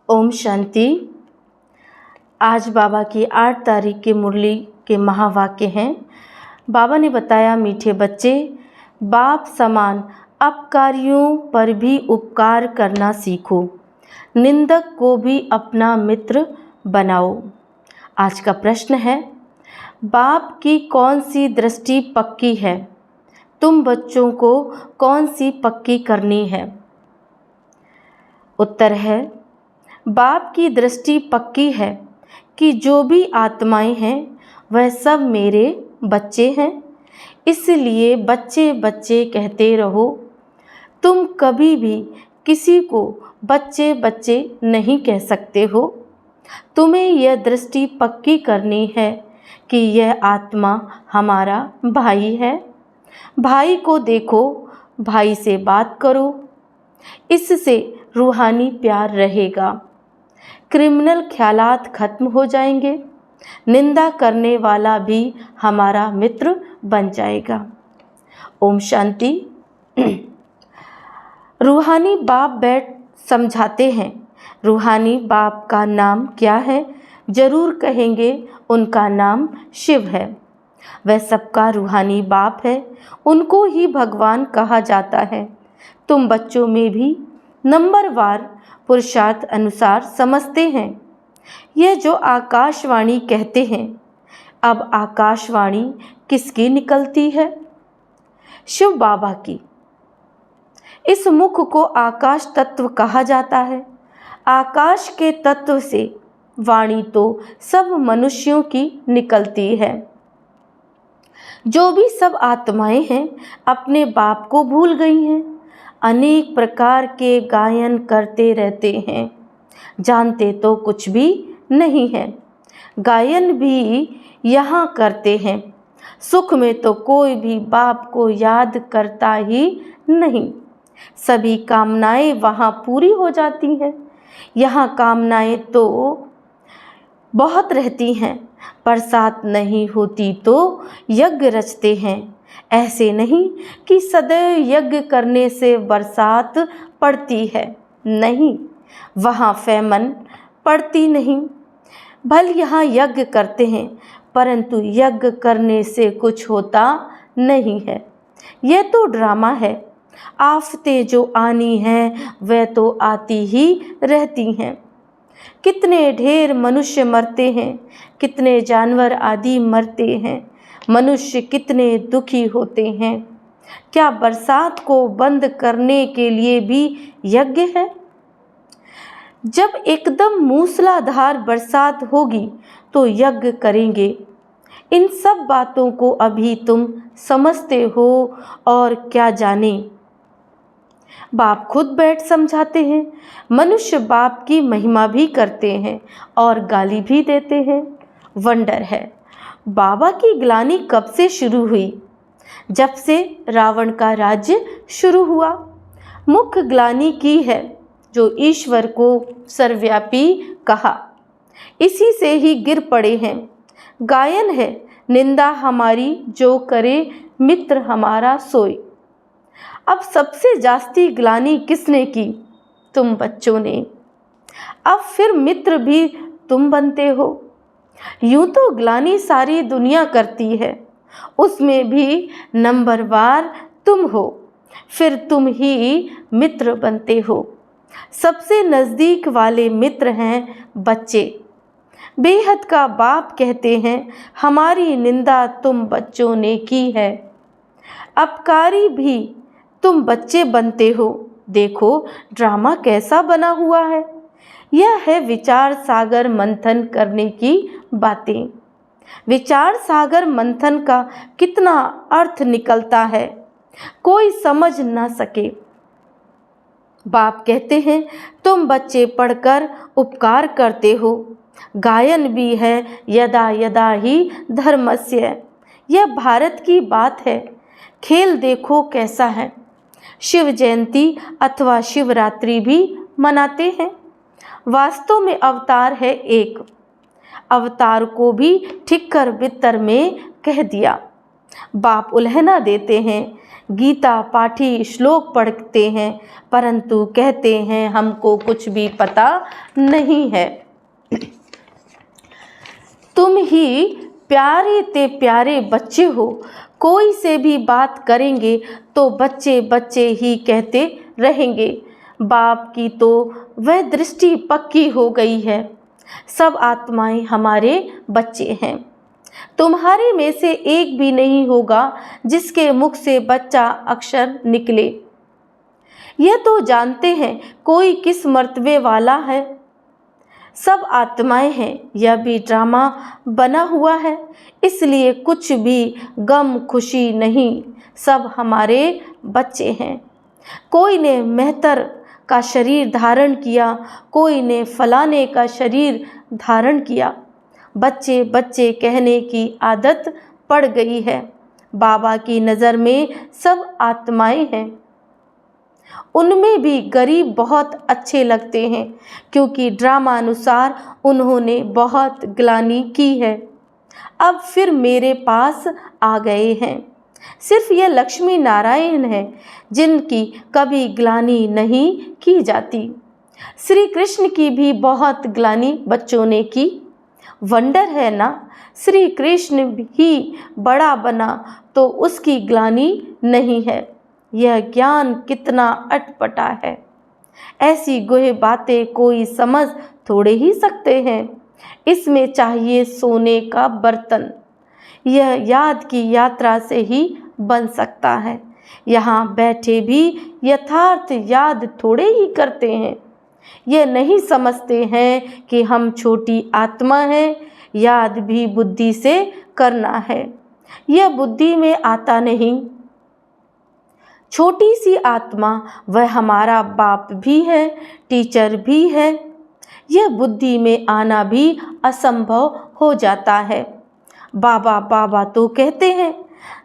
ओम शांति। आज बाबा की 8 तारीख की मुरली के महावाक्य हैं। बाबा ने बताया, मीठे बच्चे, बाप समान अपकारियों पर भी उपकार करना सीखो, निंदक को भी अपना मित्र बनाओ। आज का प्रश्न है, बाप की कौन सी दृष्टि पक्की है? तुम बच्चों को कौन सी पक्की करनी है? उत्तर है, बाप की दृष्टि पक्की है कि जो भी आत्माएं हैं वह सब मेरे बच्चे हैं। इसलिए बच्चे बच्चे कहते रहो। तुम कभी भी किसी को बच्चे बच्चे नहीं कह सकते हो। तुम्हें यह दृष्टि पक्की करनी है कि यह आत्मा हमारा भाई है। भाई को देखो, भाई से बात करो, इससे रूहानी प्यार रहेगा। क्रिमिनल ख्यालात खत्म हो जाएंगे। निंदा करने वाला भी हमारा मित्र बन जाएगा। ओम शांति। रूहानी बाप बैठ समझाते हैं। रूहानी बाप का नाम क्या है? जरूर कहेंगे, उनका नाम शिव है। वह सबका रूहानी बाप है। उनको ही भगवान कहा जाता है। तुम बच्चों में भी नंबरवार पुरुषार्थ अनुसार समझते हैं। यह जो आकाशवाणी कहते हैं, अब आकाशवाणी किसकी निकलती है? शिव बाबा की। इस मुख को आकाश तत्व कहा जाता है। आकाश के तत्व से वाणी तो सब मनुष्यों की निकलती है। जो भी सब आत्माएं हैं अपने बाप को भूल गई हैं। अनेक प्रकार के गायन करते रहते हैं, जानते तो कुछ भी नहीं है। गायन भी यहाँ करते हैं। सुख में तो कोई भी बाप को याद करता ही नहीं। सभी कामनाएं वहाँ पूरी हो जाती हैं। यहाँ कामनाएं तो बहुत रहती हैं। बरसात नहीं होती तो यज्ञ रचते हैं। ऐसे नहीं कि सदैव यज्ञ करने से बरसात पड़ती है। नहीं, वहाँ फैमन पड़ती नहीं। भल यहाँ यज्ञ करते हैं, परंतु यज्ञ करने से कुछ होता नहीं है। यह तो ड्रामा है। आफतें जो आनी हैं वह तो आती ही रहती हैं। कितने ढेर मनुष्य मरते हैं, कितने जानवर आदि मरते हैं। मनुष्य कितने दुखी होते हैं। क्या बरसात को बंद करने के लिए भी यज्ञ है? जब एकदम मूसलाधार बरसात होगी तो यज्ञ करेंगे। इन सब बातों को अभी तुम समझते हो और क्या जाने। बाप खुद बैठ समझाते हैं। मनुष्य बाप की महिमा भी करते हैं और गाली भी देते हैं। वंडर है, बाबा की ग्लानि कब से शुरू हुई? जब से रावण का राज्य शुरू हुआ। मुख्य ग्लानि की है, जो ईश्वर को सर्वव्यापी कहा। इसी से ही गिर पड़े हैं। गायन है, निंदा हमारी जो करे मित्र हमारा सोई। अब सबसे जास्ती ग्लानि किसने की? तुम बच्चों ने। अब फिर मित्र भी तुम बनते हो। यूं तो ग्लानि सारी दुनिया करती है, उसमें भी नंबरवार तुम हो। फिर तुम ही मित्र बनते हो। सबसे नज़दीक वाले मित्र हैं बच्चे। बेहद का बाप कहते हैं, हमारी निंदा तुम बच्चों ने की है। अपकारी भी तुम बच्चे बनते हो। देखो ड्रामा कैसा बना हुआ है। यह है विचार सागर मंथन करने की बातें। विचार सागर मंथन का कितना अर्थ निकलता है, कोई समझ ना सके। बाप कहते हैं, तुम बच्चे पढ़कर उपकार करते हो। गायन भी है, यदा यदा ही धर्मस्य। यह भारत की बात है। खेल देखो कैसा है। शिव जयंती अथवा शिवरात्रि भी मनाते हैं। वास्तव में अवतार है एक। अवतार को भी ठीक कर बितर में कह दिया। बाप उल्हना देते हैं, गीता पाठी श्लोक पढ़ते हैं, परंतु कहते हैं हमको कुछ भी पता नहीं है। तुम ही प्यारे ते प्यारे बच्चे हो, कोई से भी बात करेंगे तो बच्चे बच्चे ही कहते रहेंगे। बाप की तो वह दृष्टि पक्की हो गई है, सब आत्माएं हमारे बच्चे हैं। तुम्हारे में से एक भी नहीं होगा जिसके मुख से बच्चा अक्षर निकले। यह तो जानते हैं कोई किस मर्तबे वाला है, सब आत्माएं हैं। यह भी ड्रामा बना हुआ है, इसलिए कुछ भी गम खुशी नहीं, सब हमारे बच्चे हैं। कोई ने मेहतर का शरीर धारण किया, कोई ने फलाने का शरीर धारण किया। बच्चे बच्चे कहने की आदत पड़ गई है। बाबा की नज़र में सब आत्माएं हैं। उनमें भी गरीब बहुत अच्छे लगते हैं, क्योंकि ड्रामा अनुसार उन्होंने बहुत ग्लानि की है, अब फिर मेरे पास आ गए हैं। सिर्फ यह लक्ष्मी नारायण है जिनकी कभी ग्लानि नहीं की जाती। श्री कृष्ण की भी बहुत ग्लानि बच्चों ने की। वंडर है ना, श्री कृष्ण ही बड़ा बना तो उसकी ग्लानि नहीं है। यह ज्ञान कितना अटपटा है, ऐसी गुह बातें कोई समझ थोड़े ही सकते हैं। इसमें चाहिए सोने का बर्तन, यह याद की यात्रा से ही बन सकता है। यहाँ बैठे भी यथार्थ याद थोड़े ही करते हैं। ये नहीं समझते हैं कि हम छोटी आत्मा हैं, याद भी बुद्धि से करना है, यह बुद्धि में आता नहीं। छोटी सी आत्मा वह हमारा बाप भी है, टीचर भी है, यह बुद्धि में आना भी असंभव हो जाता है। बाबा बाबा तो कहते हैं,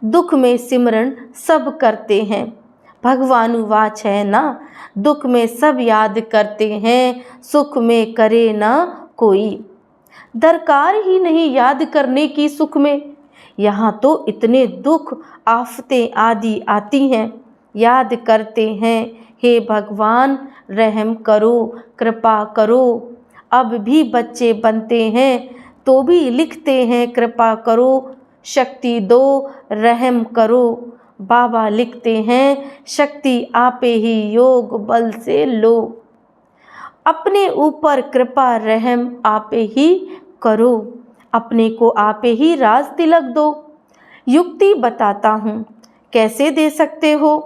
दुख में सिमरन सब करते हैं। भगवानुवाच है ना, दुख में सब याद करते हैं, सुख में करे ना कोई। दरकार ही नहीं याद करने की सुख में, यहाँ तो इतने दुख आफतें आदि आती हैं। याद करते हैं, हे भगवान रहम करो, कृपा करो। अब भी बच्चे बनते हैं तो भी लिखते हैं कृपा करो, शक्ति दो रहम करो। बाबा लिखते हैं, शक्ति आपे ही योग बल से लो, अपने ऊपर कृपा रहम आपे ही करो, अपने को आपे ही राज तिलक दो। युक्ति बताता हूँ, कैसे दे सकते हो?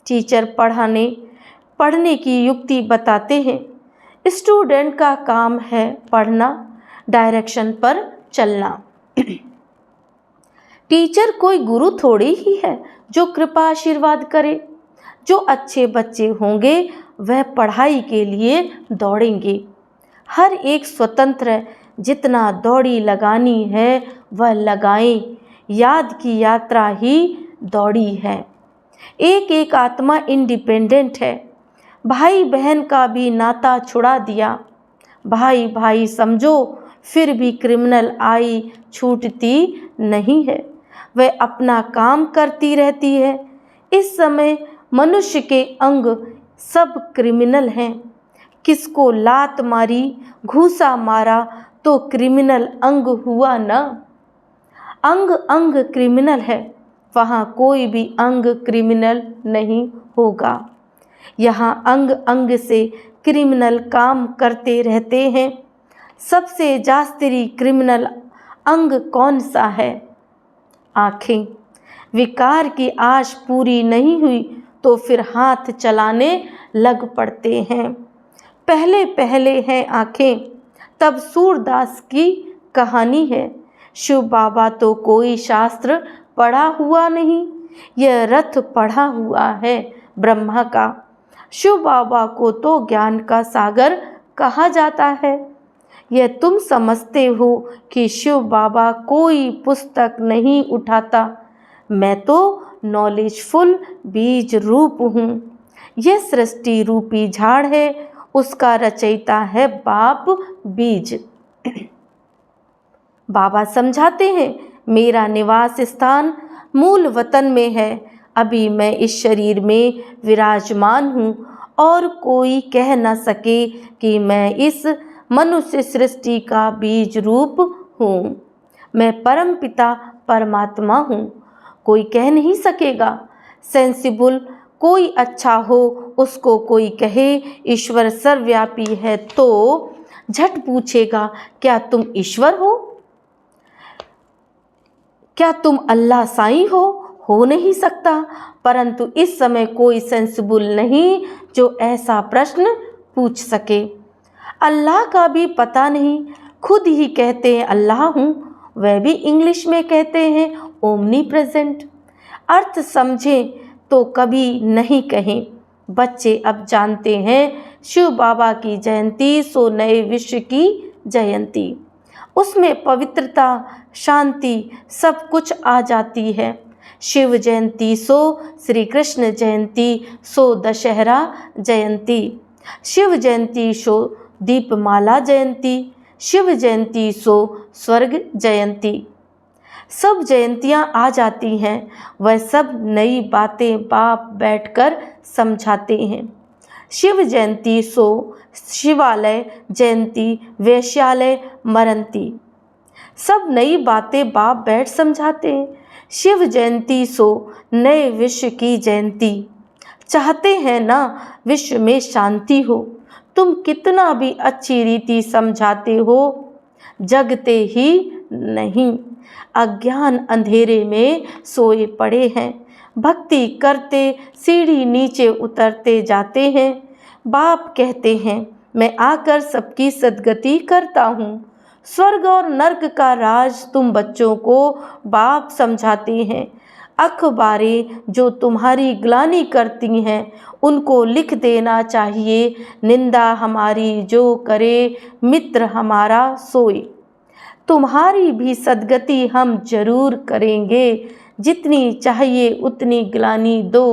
टीचर पढ़ने की युक्ति बताते हैं। स्टूडेंट का काम है पढ़ना, डायरेक्शन पर चलना। टीचर कोई गुरु थोड़ी ही है जो कृपा आशीर्वाद करे। जो अच्छे बच्चे होंगे वह पढ़ाई के लिए दौड़ेंगे। हर एक स्वतंत्र है, जितना दौड़ी लगानी है वह लगाएं। याद की यात्रा ही दौड़ी है। एक एक आत्मा इंडिपेंडेंट है। भाई बहन का भी नाता छुड़ा दिया। भाई भाई समझो, फिर भी क्रिमिनल आई छूटती नहीं है, वह अपना काम करती रहती है। इस समय मनुष्य के अंग सब क्रिमिनल हैं। किसको लात मारी, घूसा मारा तो क्रिमिनल अंग हुआ ना। अंग अंग क्रिमिनल है, वहाँ कोई भी अंग क्रिमिनल नहीं होगा। यहाँ अंग अंग से क्रिमिनल काम करते रहते हैं। सबसे जास्ती क्रिमिनल अंग कौन सा है? आँखें। विकार की आश पूरी नहीं हुई तो फिर हाथ चलाने लग पड़ते हैं। पहले पहले हैं आँखें, तब सूरदास की कहानी है। शिव बाबा तो कोई शास्त्र पढ़ा हुआ नहीं, यह रथ पढ़ा हुआ है ब्रह्मा का। शिव बाबा को तो ज्ञान का सागर कहा जाता है। यह तुम समझते हो कि शिव बाबा कोई पुस्तक नहीं उठाता। मैं तो नॉलेजफुल बीज रूप हूँ। यह सृष्टि रूपी झाड़ है, उसका रचयिता है बाप बीज। बाबा समझाते हैं, मेरा निवास स्थान मूल वतन में है। अभी मैं इस शरीर में विराजमान हूँ और कोई कह न सके कि मैं इस मनुष्य सृष्टि का बीज रूप हूँ। मैं परम पिता परमात्मा हूँ, कोई कह नहीं सकेगा। सेंसिबल कोई अच्छा हो, उसको कोई कहे ईश्वर सर्वव्यापी है तो झट पूछेगा, क्या तुम ईश्वर हो? क्या तुम अल्लाह साईं हो नहीं सकता। परंतु इस समय कोई सेंसिबल नहीं जो ऐसा प्रश्न पूछ सके। अल्लाह का भी पता नहीं, खुद ही कहते हैं अल्लाह हूँ, वह भी इंग्लिश में कहते हैं ओमनी प्रेजेंट। अर्थ समझें तो कभी नहीं कहें। बच्चे अब जानते हैं शिव बाबा की जयंती सो नए विश्व की जयंती। उसमें पवित्रता, शांति सब कुछ आ जाती है। शिव जयंती सो श्री कृष्ण जयंती सो दशहरा जयंती। शिव जयंती सो दीपमाला जयंती। शिव जयंती सो स्वर्ग जयंती। सब जयंतियाँ आ जाती हैं। वह सब नई बातें बाप बैठकर समझाते हैं। शिव जयंती सो शिवालय जयंती वैश्यालय मरंती। सब नई बातें बाप बैठ समझाते हैं। शिव जयंती सो नए विश्व की जयंती। चाहते हैं ना विश्व में शांति हो। तुम कितना भी अच्छी रीति समझाते हो, जगते ही नहीं। अज्ञान अंधेरे में सोए पड़े हैं। भक्ति करते सीढ़ी नीचे उतरते जाते हैं। बाप कहते हैं मैं आकर सबकी सद्गति करता हूँ। स्वर्ग और नर्क का राज तुम बच्चों को बाप समझाते हैं। अखबारें जो तुम्हारी ग्लानि करती हैं उनको लिख देना चाहिए, निंदा हमारी जो करे मित्र हमारा सोए। तुम्हारी भी सद्गति हम जरूर करेंगे, जितनी चाहिए उतनी ग्लानि दो।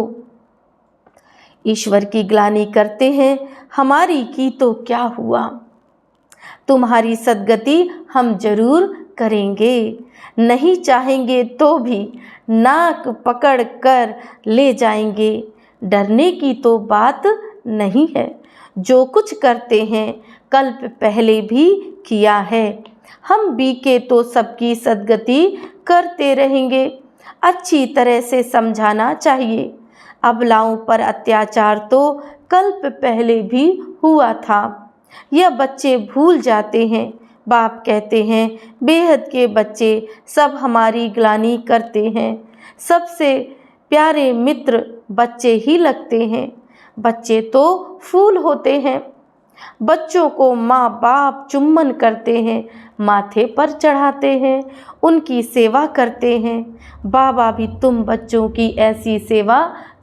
ईश्वर की ग्लानि करते हैं, हमारी की तो क्या हुआ। तुम्हारी सद्गति हम जरूर करेंगे, नहीं चाहेंगे तो भी नाक पकड़ कर ले जाएंगे। डरने की तो बात नहीं है। जो कुछ करते हैं कल्प पहले भी किया है। हम भी के तो सबकी सद्गति करते रहेंगे। अच्छी तरह से समझाना चाहिए। अबलाओं पर अत्याचार तो कल्प पहले भी हुआ था। यह बच्चे भूल जाते हैं। बाप कहते हैं बेहद के बच्चे सब हमारी ग्लानि करते हैं। सबसे प्यारे मित्र बच्चे ही लगते हैं। बच्चे तो फूल होते हैं। बच्चों को माँ बाप चुम्बन करते हैं, माथे पर चढ़ाते हैं, उनकी सेवा करते हैं। बाबा भी तुम बच्चों की ऐसी सेवा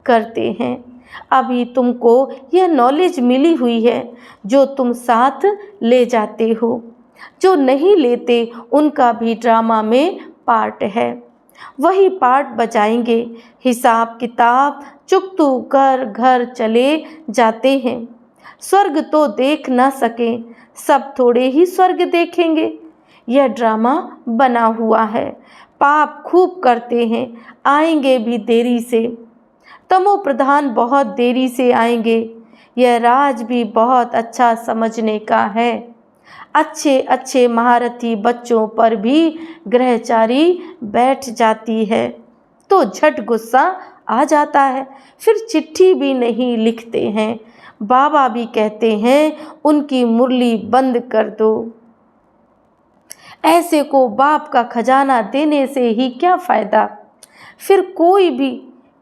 करते हैं। अभी तुमको यह नॉलेज मिली हुई है जो तुम साथ ले जाते हो। जो नहीं लेते उनका भी ड्रामा में पार्ट है, वही पार्ट बजाएंगे। हिसाब किताब चुकतू कर घर चले जाते हैं। स्वर्ग तो देख ना सके, सब थोड़े ही स्वर्ग देखेंगे। यह ड्रामा बना हुआ है। पाप खूब करते हैं, आएंगे भी देरी से। तमो प्रधान बहुत देरी से आएंगे। यह राज भी बहुत अच्छा समझने का है। अच्छे अच्छे महारथी बच्चों पर भी ग्रहचारी बैठ जाती है तो झट गुस्सा आ जाता है, फिर चिट्ठी भी नहीं लिखते हैं। बाबा भी कहते हैं उनकी मुरली बंद कर दो। ऐसे को बाप का खजाना देने से ही क्या फ़ायदा। फिर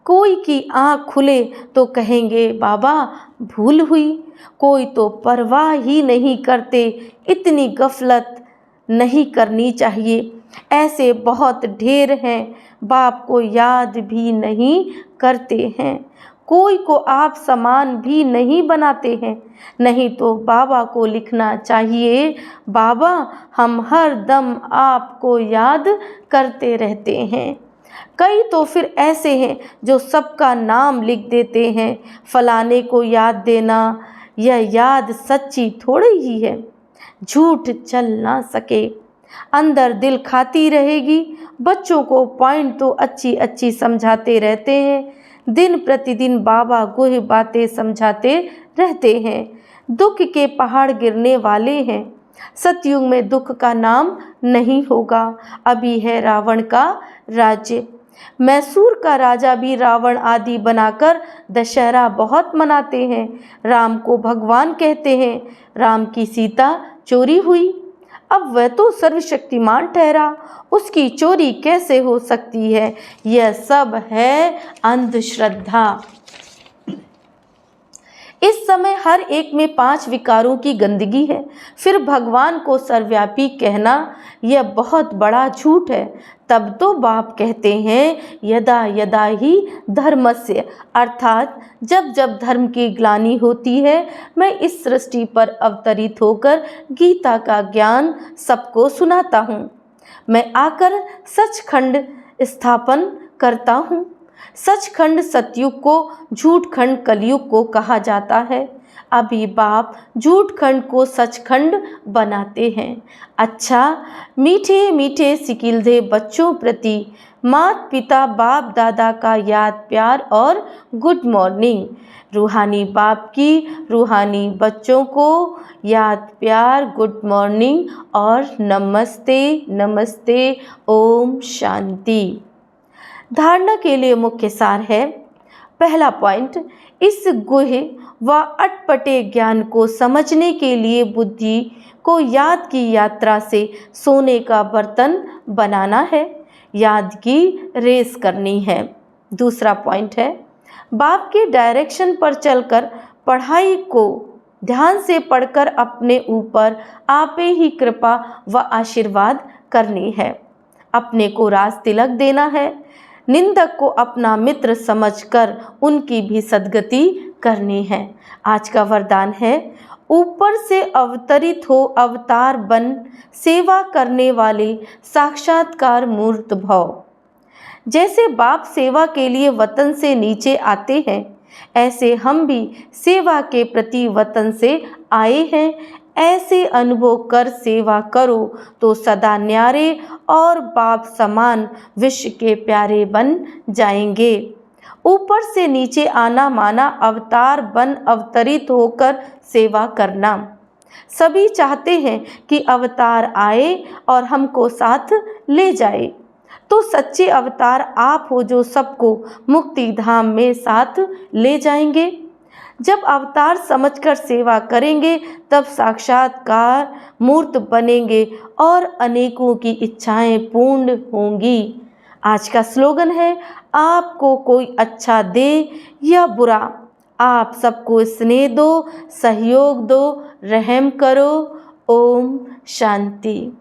कोई की आँख खुले तो कहेंगे बाबा भूल हुई। कोई तो परवाह ही नहीं करते। इतनी गफलत नहीं करनी चाहिए। ऐसे बहुत ढेर हैं, बाप को याद भी नहीं करते हैं। कोई को आप समान भी नहीं बनाते हैं। नहीं तो बाबा को लिखना चाहिए, बाबा हम हर दम आपको याद करते रहते हैं। कई तो फिर ऐसे हैं जो सबका नाम लिख देते हैं। फलाने को याद देना, यह याद सच्ची थोड़ी ही है। झूठ चल ना सके। अंदर दिल खाती रहेगी। बच्चों को पॉइंट तो अच्छी अच्छी समझाते रहते हैं। दिन प्रतिदिन बाबा गुह बातें समझाते रहते हैं। दुख के पहाड़ गिरने वाले हैं। सतयुग में दुख का नाम नहीं होगा। अभी है रावण का राज्य। मैसूर का राजा भी रावण आदि बनाकर दशहरा बहुत मनाते हैं। राम को भगवान कहते हैं। राम की सीता चोरी हुई। अब वह तो सर्वशक्तिमान ठहरा, उसकी चोरी कैसे हो सकती है? यह सब है अंधश्रद्धा। इस समय हर एक में 5 विकारों की गंदगी है। फिर भगवान को सर्वव्यापी कहना यह बहुत बड़ा झूठ है। तब तो बाप कहते हैं यदा यदा ही धर्मस्य, अर्थात जब जब धर्म की ग्लानि होती है मैं इस सृष्टि पर अवतरित होकर गीता का ज्ञान सबको सुनाता हूँ। मैं आकर सचखंड स्थापन करता हूँ। सचखंड सतयुग को, झूठखंड कलयुग को कहा जाता है। अभी बाप झूठखंड को सचखंड बनाते हैं। अच्छा, मीठे मीठे सिकिलधे बच्चों प्रति माता पिता बाप दादा का याद प्यार और गुड मॉर्निंग। रूहानी बाप की रूहानी बच्चों को याद प्यार, गुड मॉर्निंग और नमस्ते नमस्ते। ओम शांति। धारणा के लिए मुख्य सार है। पहला पॉइंट, इस गुह व अटपटे ज्ञान को समझने के लिए बुद्धि को याद की यात्रा से सोने का बर्तन बनाना है, याद की रेस करनी है। दूसरा पॉइंट है, बाप के डायरेक्शन पर चलकर पढ़ाई को ध्यान से पढ़कर अपने ऊपर आपे ही कृपा व आशीर्वाद करनी है। अपने को राज तिलक देना है। निंदक को अपना मित्र समझकर उनकी भी सद्गति करनी है। आज का वरदान है, ऊपर से अवतरित हो अवतार बन, सेवा करने वाले साक्षात्कार मूर्त भव। जैसे बाप सेवा के लिए वतन से नीचे आते हैं, ऐसे हम भी सेवा के प्रति वतन से आए हैं। ऐसे अनुभव कर सेवा करो तो सदा न्यारे और बाप समान विश्व के प्यारे बन जाएंगे। ऊपर से नीचे आना माना अवतार बन अवतरित होकर सेवा करना। सभी चाहते हैं कि अवतार आए और हमको साथ ले जाए। तो सच्चे अवतार आप हो जो सबको मुक्ति धाम में साथ ले जाएंगे। जब अवतार समझकर सेवा करेंगे तब साक्षात्कार मूर्त बनेंगे और अनेकों की इच्छाएं पूर्ण होंगी। आज का स्लोगन है, आपको कोई अच्छा दे या बुरा, आप सबको स्नेह दो, सहयोग दो, रहम करो। ओम शांति।